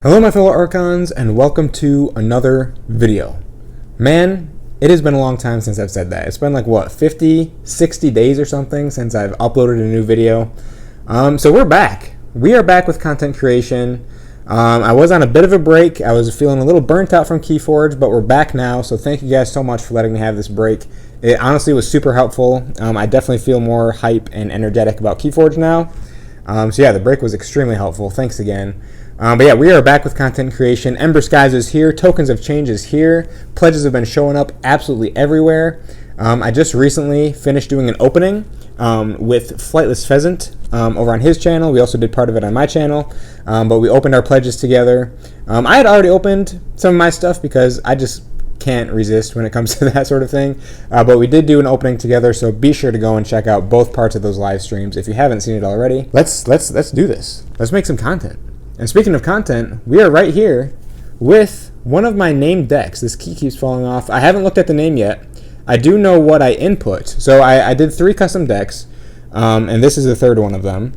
Hello my fellow Archons, and welcome to another video. Man, it has been a long time since I've said that. It's been like, what, 50, 60 days or something since I've uploaded a new video. So we're back. We are back with content creation. I was on a bit of a break. I was feeling a little burnt out from KeyForge, but we're back now, so thank you guys so much for letting me have this break. It honestly was super helpful. I definitely feel more hype and energetic about KeyForge now. So yeah, the break was extremely helpful. Thanks again. But yeah, we are back with content creation. Aember Skies is here. Tokens of Change is here. Pledges have been showing up absolutely everywhere. I just recently finished doing an opening with Flightless Pheasant over on his channel. We also did part of it on my channel, but we opened our pledges together. I had already opened some of my stuff because I just can't resist when it comes to that sort of thing. But we did do an opening together, so be sure to go and check out both parts of those live streams if you haven't seen it already. Let's do this. Let's make some content. And speaking of content, we are right here with one of my named decks. This key keeps falling off. I haven't looked at the name yet. I do know what I input. So I did 3 custom decks, and this is the third one of them.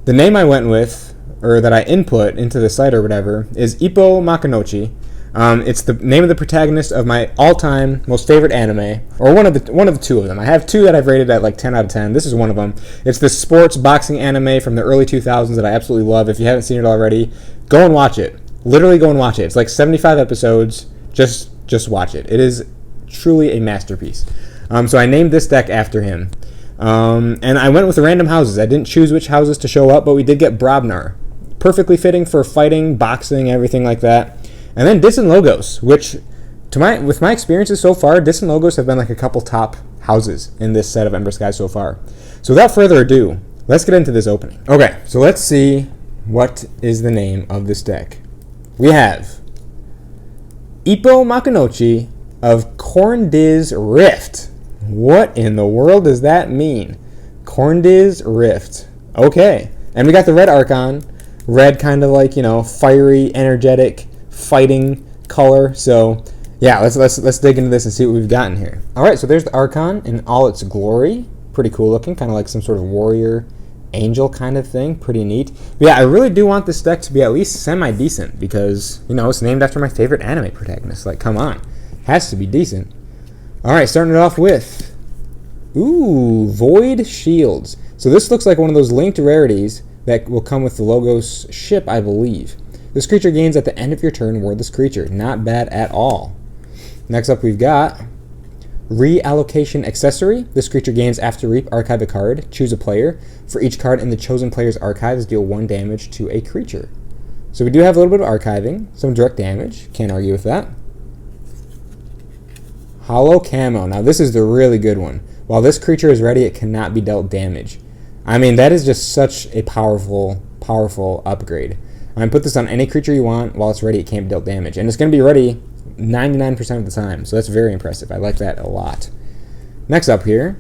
The name I went with, or that I input into the site or whatever, is Ippo Makinochi. It's the name of the protagonist of my all-time most favorite anime, or one of the 2 of them. I have 2 that I've rated at like 10 out of 10. This is one of them. It's the sports boxing anime from the early 2000s that I absolutely love. If you haven't seen it already, go and watch it. Literally go and watch it. It's like 75 episodes. Just watch it. It is truly a masterpiece. So I named this deck after him. And I went with random houses. I didn't choose which houses to show up, but we did get Brobnar. Perfectly fitting for fighting, boxing, everything like that. And then Dis and Logos, which, with my experiences so far, Dis and Logos have been like a couple top houses in this set of Aember Skies so far. So without further ado, let's get into this opening. Okay, so let's see what is the name of this deck. We have Ippo Makinochi of Corndiz Rift. What in the world does that mean? Corndiz Rift. Okay, and we got the red Archon. Red kind of like, fiery, energetic, fighting color. So yeah, let's dig into this and see what we've gotten here. All right, so there's the Archon in all its glory. Pretty cool looking, kind of like some sort of warrior angel kind of thing. Pretty neat. But yeah, I really do want this deck to be at least semi-decent because, it's named after my favorite anime protagonist. Like, come on. Has to be decent. All right, starting it off with, Void Shields. So this looks like one of those linked rarities that will come with the Logos ship, I believe. This creature gains at the end of your turn wardless creature. Not bad at all. Next up we've got Reallocation Accessory. This creature gains after Reap, archive a card, choose a player. For each card in the chosen player's archives, deal 1 damage to a creature. So we do have a little bit of archiving, some direct damage. Can't argue with that. Hollow Camo. Now this is the really good one. While this creature is ready, it cannot be dealt damage. I mean, that is just such a powerful upgrade. Put this on any creature you want. While it's ready, it can't be dealt damage. And it's going to be ready 99% of the time. So that's very impressive. I like that a lot. Next up here.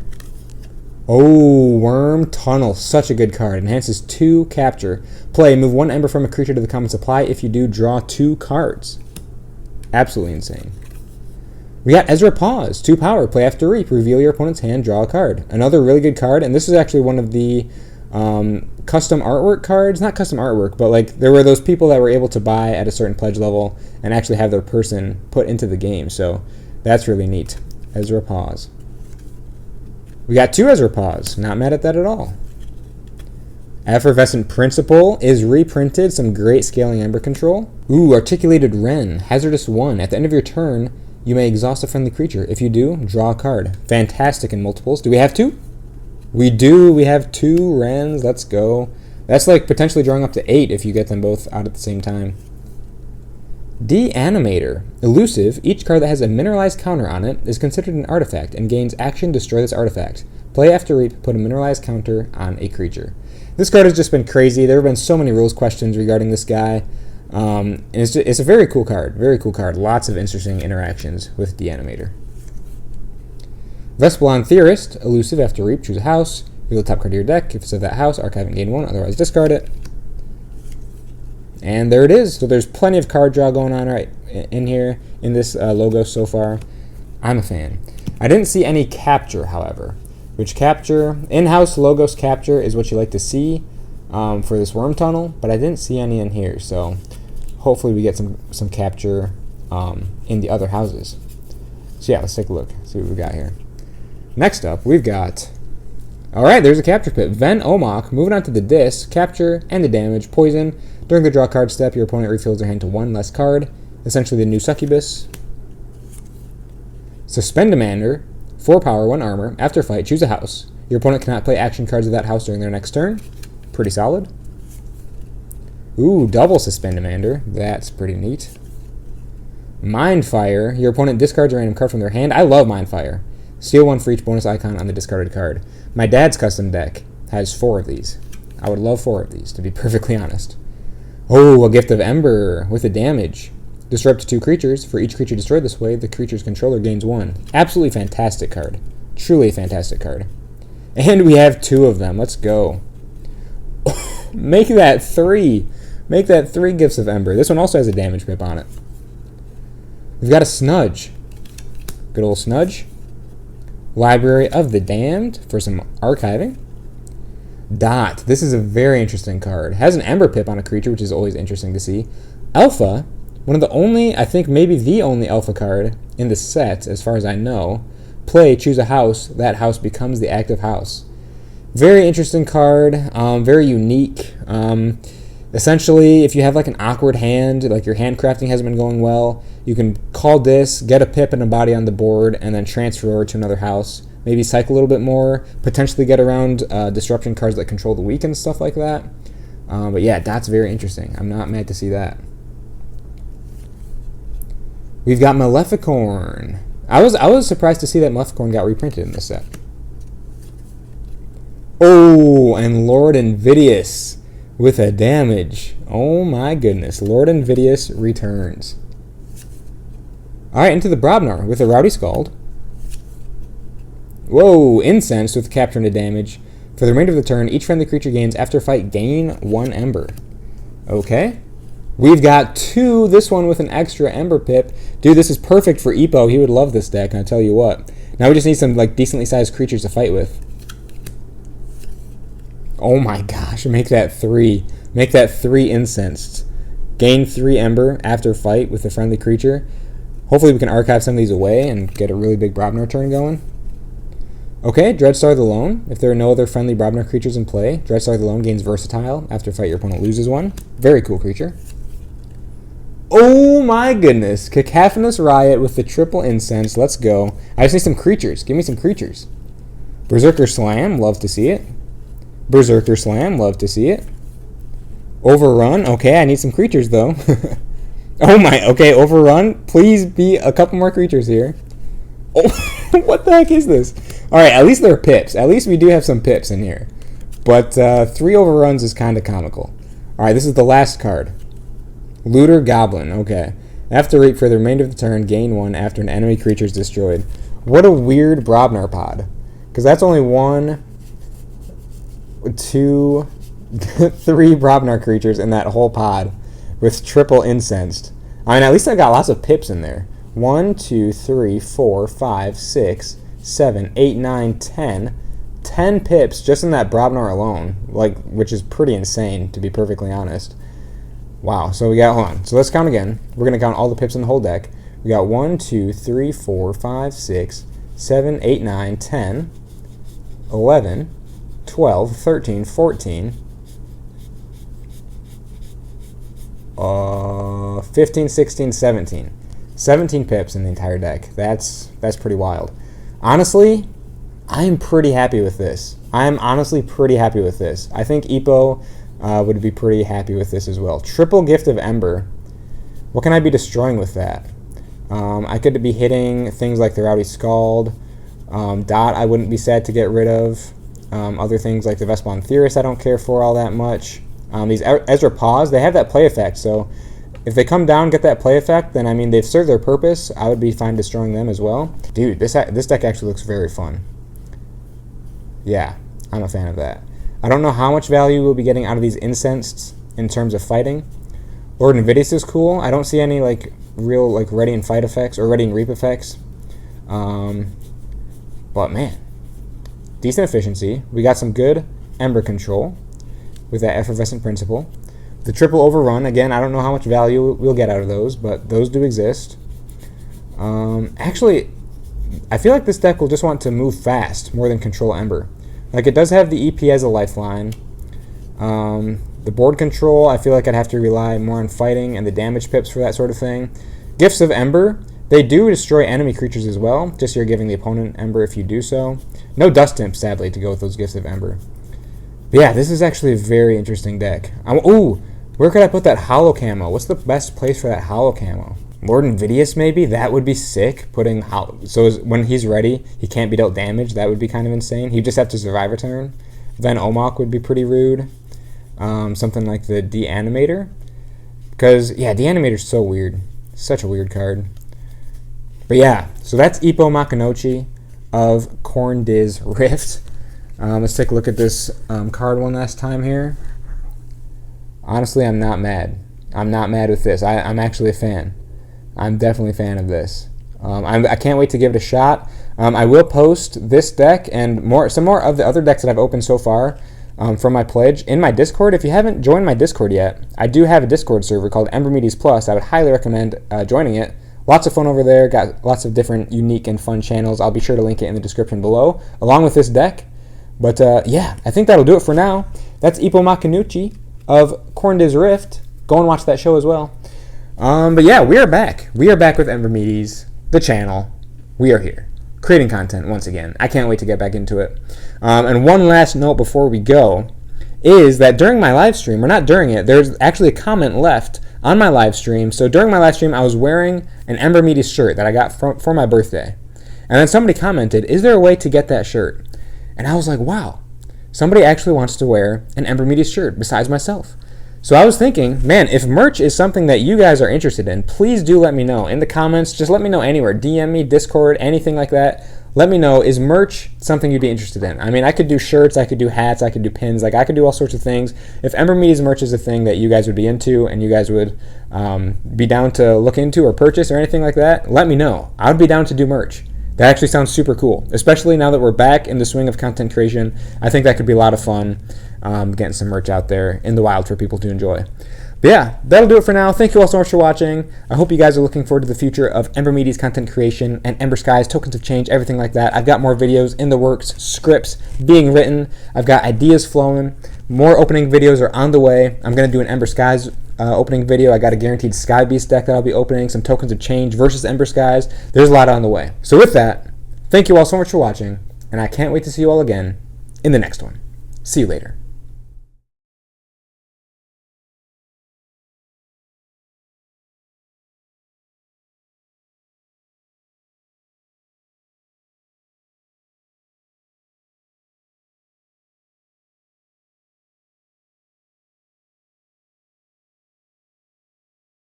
Worm Tunnel. Such a good card. Enhances 2 capture. Play. Move 1 ember from a creature to the common supply. If you do, draw 2 cards. Absolutely insane. We got Ezra Pause. 2 power. Play after Reap. Reveal your opponent's hand. Draw a card. Another really good card. And this is actually one of the custom artwork cards. Not custom artwork, but like there were those people that were able to buy at a certain pledge level and actually have their person put into the game. So that's really neat. Ezra Pause. We got 2 Ezra Pause. Not mad at that at all. Effervescent Principle is reprinted. Some great scaling Ember control. Articulated Wren. Hazardous 1. At the end of your turn, you may exhaust a friendly creature. If you do, draw a card. Fantastic in multiples. Do we have 2? We do. We have 2 Wrens. Let's go. That's like potentially drawing up to 8 if you get them both out at the same time. De-Animator. Elusive. Each card that has a mineralized counter on it is considered an artifact and gains action destroy this artifact. Play after Reap. Put a mineralized counter on a creature. This card has just been crazy. There have been so many rules questions regarding this guy. And it's a very cool card. Very cool card. Lots of interesting interactions with De-Animator. Vespelon Theorist. Elusive. After Reap, choose a house. Reveal the top card of your deck. If it's of that house, archive and gain 1. Otherwise, discard it. And there it is. So there's plenty of card draw going on right in here in this logo so far. I'm a fan. I didn't see any capture, however. Which capture, in-house Logos capture is what you like to see for this Worm Tunnel, but I didn't see any in here. So hopefully we get some capture in the other houses. So yeah, let's take a look, see what we got here. Next up, we've got, alright, there's a capture pit. Ven Omok, moving on to the disc, capture and the damage, poison. During the draw card step, your opponent refills their hand to one less card, essentially the new Succubus. Suspendamander, 4 power, 1 armor. After fight, choose a house. Your opponent cannot play action cards of that house during their next turn. Pretty solid. Ooh, double Suspendamander. That's pretty neat. Mindfire. Your opponent discards a random card from their hand. I love Mindfire. Steal 1 for each bonus icon on the discarded card. My dad's custom deck has 4 of these. I would love 4 of these, to be perfectly honest. Oh, a Gift of Ember with a damage. Destroy up to 2 creatures. For each creature destroyed this way, the creature's controller gains 1. Absolutely fantastic card. Truly a fantastic card. And we have 2 of them. Let's go. Make that 3. Make that 3 Gifts of Ember. This one also has a damage pip on it. We've got a Snudge. Good old Snudge. Library of the Damned for some archiving. Dot. This is a very interesting card. Has an Ember pip on a creature, which is always interesting to see. Alpha. One of the only, I think maybe the only Alpha card in the set, as far as I know. Play, choose a house. That house becomes the active house. Very interesting card. Very unique. Essentially, if you have like an awkward hand, like your handcrafting hasn't been going well, you can call this, get a pip and a body on the board, and then transfer over to another house. Maybe cycle a little bit more, potentially get around disruption cards that control the weak and stuff like that. But yeah, that's very interesting. I'm not mad to see that. We've got Maleficorn. I was surprised to see that Maleficorn got reprinted in this set. Oh, and Lord Invidious with a damage. Oh my goodness. Lord Invidious returns. Alright, into the Brobnar with a Rowdy Scald. Whoa, Incensed with capture and a damage. For the remainder of the turn, each friendly creature gains after fight gain 1 Ember. Okay. We've got 2, this one with an extra Ember pip. Dude, this is perfect for Ippo. He would love this deck, and I tell you what. Now we just need some like decently sized creatures to fight with. Oh my gosh, make that 3. Make that 3 Incensed. Gain 3 Ember after fight with a friendly creature. Hopefully we can archive some of these away and get a really big Brobnar turn going. Okay, Dreadstar the Lone. If there are no other friendly Brobnar creatures in play, Dreadstar the Lone gains Versatile. After fight, your opponent loses 1. Very cool creature. Oh my goodness. Cacophonous Riot with the triple Incense. Let's go. I just need some creatures. Give me some creatures. Berserker Slam. Love to see it. Berserker Slam. Love to see it. Overrun. Okay, I need some creatures though. Oh my. Okay, Overrun. Please be a couple more creatures here. Oh, what the heck is this? Alright, at least there are pips. At least we do have some pips in here. But 3 Overruns is kind of comical. Alright, this is the last card. Looter Goblin, okay. After 8 for the remainder of the turn, gain 1 after an enemy creature is destroyed. What a weird Brobnar pod. Because that's only 1, 2, 3 Brobnar creatures in that whole pod with triple Incensed. I mean, at least I got lots of pips in there. 1, 2, 3, 4, 5, 6, 7, 8, 9, 10. 10 pips just in that Brobnar alone, like, which is pretty insane, to be perfectly honest. Wow, so we got, hold on. So let's count again. We're going to count all the pips in the whole deck. We got 1, 2, 3, 4, 5, 6, 7, 8, 9, 10, 11, 12, 13, 14, 15, 16, 17. 17 pips in the entire deck. That's pretty wild. Honestly, I am pretty happy with this. I am honestly pretty happy with this. I think Ippo would be pretty happy with this as well. Triple Gift of Ember. What can I be destroying with that? I could be hitting things like the Rowdy Scald. Dot I wouldn't be sad to get rid of. Other things like the Vespon Theorist I don't care for all that much. These Ezra Paws, they have that play effect, so if they come down and get that play effect, then I mean they've served their purpose. I would be fine destroying them as well. Dude, this deck actually looks very fun. Yeah, I'm a fan of that. I don't know how much value we'll be getting out of these Incensed in terms of fighting. Lord Invidious is cool. I don't see any like real like Ready and Fight effects or Ready and Reap effects. But man, decent efficiency. We got some good Ember control with that Effervescent Principle. The triple overrun, again, I don't know how much value we'll get out of those, but those do exist. Actually, I feel like this deck will just want to move fast more than control Ember. Like, it does have the EP as a lifeline. The board control, I feel like I'd have to rely more on fighting and the damage pips for that sort of thing. Gifts of Ember, they do destroy enemy creatures as well, just you're giving the opponent Ember if you do so. No Dust Imp, sadly, to go with those Gifts of Ember. But yeah, this is actually a very interesting deck. Ooh, where could I put that Hollow Camo? What's the best place for that Hollow Camo? Lord Invidious, maybe? That would be sick. Putting when he's ready, he can't be dealt damage. That would be kind of insane. He'd just have to survive a turn. Van Omok would be pretty rude. Something like the De-Animator. Because, yeah, De-Animator's so weird. Such a weird card. But yeah, so that's Ippo Makunouchi of Corndiz Rift. Let's take a look at this card one last time here. Honestly, I'm not mad. I'm not mad with this. I'm actually a fan. I'm definitely a fan of this. I can't wait to give it a shot. I will post this deck and some more of the other decks that I've opened so far from my pledge in my Discord. If you haven't joined my Discord yet, I do have a Discord server called Aembermedes Plus. I would highly recommend joining it. Lots of fun over there. Got lots of different unique and fun channels. I'll be sure to link it in the description below, along with this deck. But yeah, I think that'll do it for now. That's Ippo Makunouchi of Corndiz Rift. Go and watch that show as well. But yeah, we are back. We are back with Aembermedes, the channel. We are here, creating content once again. I can't wait to get back into it. And one last note before we go is that during my live stream, or not during it, there's actually a comment left on my live stream. So during my live stream, I was wearing an Aembermedes shirt that I got for my birthday. And then somebody commented, is there a way to get that shirt? And I was like, wow, somebody actually wants to wear an Aembermedes shirt besides myself. So I was thinking, man, if merch is something that you guys are interested in, please do let me know in the comments. Just let me know anywhere. DM me, Discord, anything like that. Let me know, is merch something you'd be interested in? I mean, I could do shirts, I could do hats, I could do pins. Like, I could do all sorts of things. If Aembermedes merch is a thing that you guys would be into and you guys would be down to look into or purchase or anything like that, let me know. I would be down to do merch. That actually sounds super cool, especially now that we're back in the swing of content creation. I think that could be a lot of fun, getting some merch out there in the wild for people to enjoy. But yeah, that'll do it for now. Thank you all so much for watching. I hope you guys are looking forward to the future of Aembermedes content creation and Aember Skies, tokens of change, everything like that. I've got more videos in the works, scripts being written. I've got ideas flowing. More opening videos are on the way. I'm going to do an Aember Skies opening video. I got a guaranteed Sky Beast deck that I'll be opening, some tokens of change versus Aember Skies. There's a lot on the way. So with that, thank you all so much for watching, and I can't wait to see you all again in the next one. See you later.